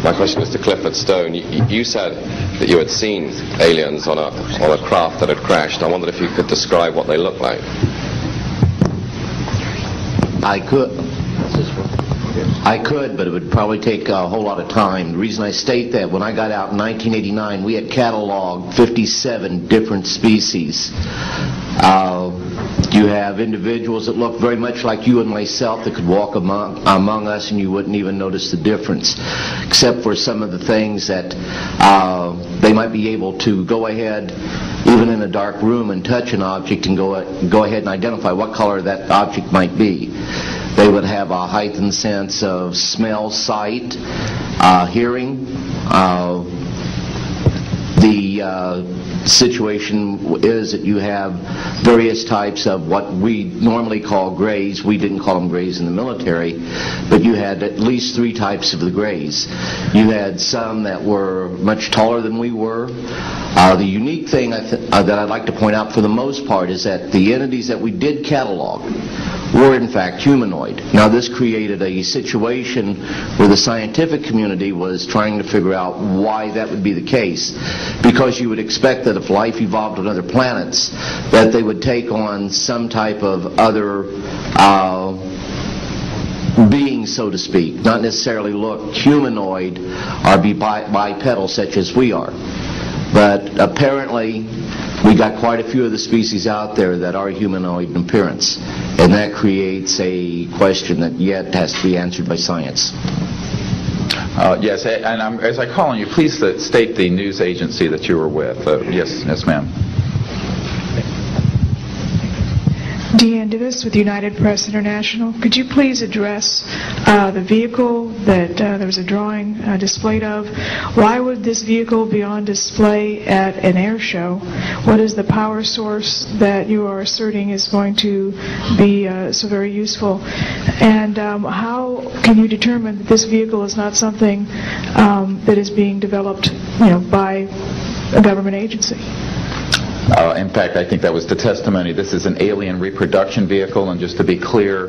my question is to Clifford Stone. You said that you had seen aliens on a craft that had crashed. I wondered if you could describe what they looked like. I could, but it would probably take a whole lot of time. The reason I state that, when I got out in 1989, we had cataloged 57 different species. You have individuals that look very much like you and myself that could walk among us and you wouldn't even notice the difference, except for some of the things that they might be able to go ahead, even in a dark room, and touch an object and go ahead and identify what color that object might be. They would have a heightened sense of smell, sight, hearing. The situation is that you have various types of what we normally call grays. We didn't call them grays in the military, but you had at least 3 types of the grays. You had some that were much taller than we were. The unique thing that I'd like to point out for the most part is that the entities that we did catalog were in fact humanoid. Now this created a situation where the scientific community was trying to figure out why that would be the case, because you would expect that if life evolved on other planets that they would take on some type of other being, so to speak, not necessarily look humanoid or be bipedal such as we are. But apparently we got quite a few of the species out there that are humanoid in appearance, and that creates a question that yet has to be answered by science. Yes, and as I call on you, please state the news agency that you were with. Yes, ma'am. Deanne Divis with United Press International. Could you please address the vehicle that there was a drawing displayed of? Why would this vehicle be on display at an air show? What is the power source that you are asserting is going to be so very useful? And how can you determine that this vehicle is not something that is being developed, by a government agency? In fact, I think that was the testimony. This is an alien reproduction vehicle, and just to be clear,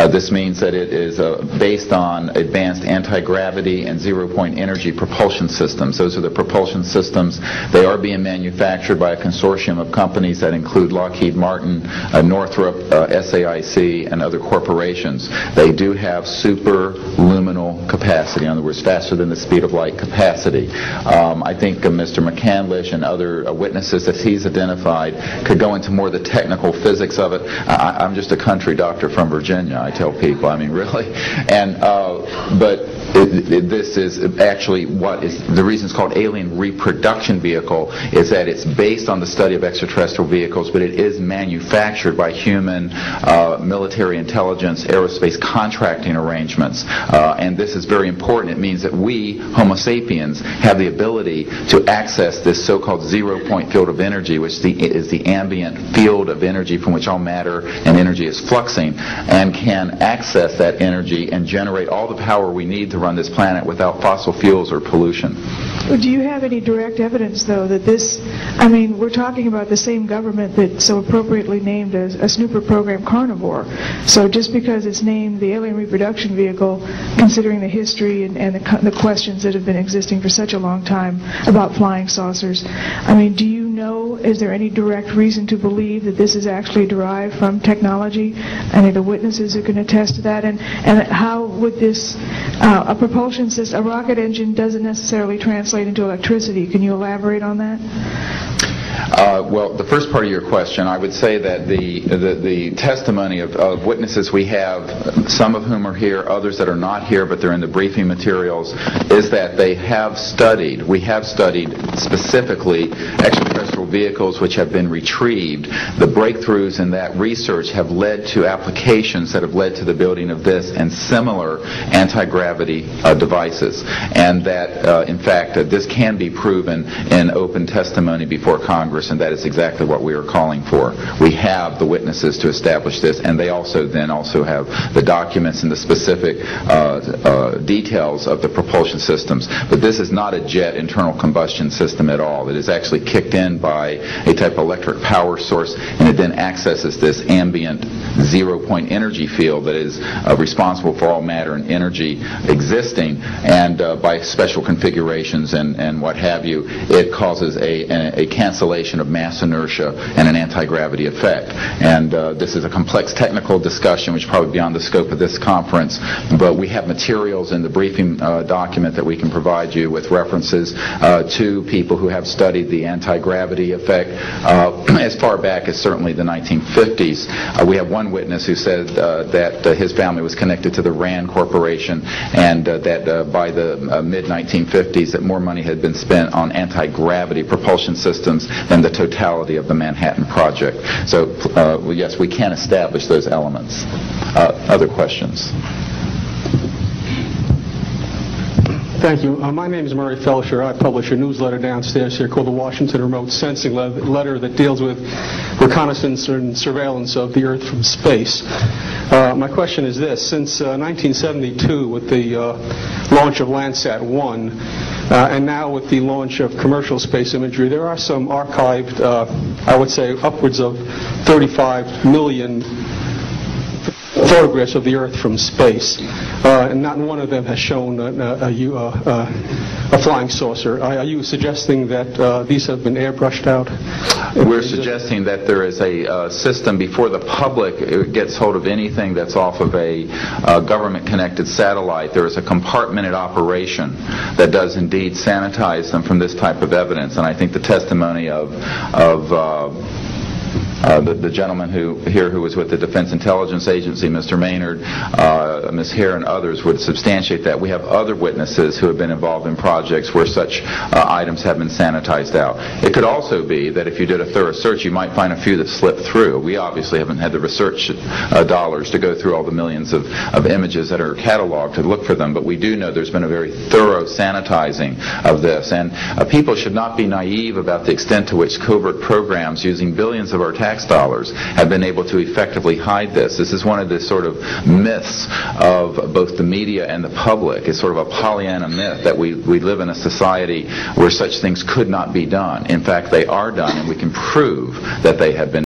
this means that it is based on advanced anti-gravity and zero-point energy propulsion systems. Those are the propulsion systems. They are being manufactured by a consortium of companies that include Lockheed Martin, Northrop, SAIC, and other corporations. They do have superluminal capacity, in other words, faster than the speed of light capacity. I think Mr. McCandlish and other witnesses that he's identified could go into more of the technical physics of it. I'm just a country doctor from Virginia, I tell people. I mean, really. And but this is actually what is the reason it's called alien reproduction vehicle, is that it's based on the study of extraterrestrial vehicles, but it is manufactured by human military intelligence, aerospace contracting arrangements. And this is very important. It means that we, Homo sapiens, have the ability to access this so-called zero-point field of energy, which is the ambient field of energy from which all matter and energy is fluxing, and can access that energy and generate all the power we need to run this planet without fossil fuels or pollution. Do you have any direct evidence, though, that this, we're talking about the same government that so appropriately named a snooper program Carnivore. So just because it's named the alien reproduction vehicle, considering the history and the questions that have been existing for such a long time about flying saucers, do you know, is there any direct reason to believe that this is actually derived from technology? Any of the witnesses who can attest to that? And how would this, a propulsion system, a rocket engine doesn't necessarily translate into electricity. Can you elaborate on that? Well, the first part of your question, I would say that the testimony of witnesses we have, some of whom are here, others that are not here, but they're in the briefing materials, is that we have studied specifically extraterrestrial vehicles which have been retrieved. The breakthroughs in that research have led to applications that have led to the building of this and similar anti-gravity devices. And that, in fact, this can be proven in open testimony before Congress, and that is exactly what we are calling for. We have the witnesses to establish this, and they also have the documents and the specific details of the propulsion systems. But this is not a jet internal combustion system at all. It is actually kicked in by a type of electric power source, and it then accesses this ambient zero-point energy field that is responsible for all matter and energy existing, and by special configurations and what have you, it causes a cancellation of mass inertia and an anti-gravity effect. And this is a complex technical discussion which is probably beyond the scope of this conference, but we have materials in the briefing document that we can provide you with references to people who have studied the anti-gravity effect as far back as certainly the 1950s. We have one witness who said that his family was connected to the RAND Corporation, and that by the mid-1950s that more money had been spent on anti-gravity propulsion systems than the totality of the Manhattan Project. So yes, we can establish those elements. Other questions? Thank you. My name is Murray Felsher. I publish a newsletter downstairs here called the Washington Remote Sensing Letter that deals with reconnaissance and surveillance of the Earth from space. My question is this. Since 1972, with the launch of Landsat 1, and now with the launch of commercial space imagery, there are some archived, I would say, upwards of 35 million photographs of the Earth from space, and not one of them has shown a flying saucer. Are you suggesting that these have been airbrushed out? We're suggesting that there is a system before the public gets hold of anything that's off of a government-connected satellite. There is a compartmented operation that does indeed sanitize them from this type of evidence, and I think the testimony of the gentleman who was with the Defense Intelligence Agency, Mr. Maynard, Ms. Hare, and others would substantiate that. We have other witnesses who have been involved in projects where such items have been sanitized out. It could also be that if you did a thorough search, you might find a few that slipped through. We obviously haven't had the research dollars to go through all the millions of images that are cataloged to look for them, but we do know there's been a very thorough sanitizing of this. And people should not be naive about the extent to which covert programs using billions of our tax dollars have been able to effectively hide this. This is one of the sort of myths of both the media and the public. It's sort of a Pollyanna myth that we live in a society where such things could not be done. In fact, they are done, and we can prove that they have been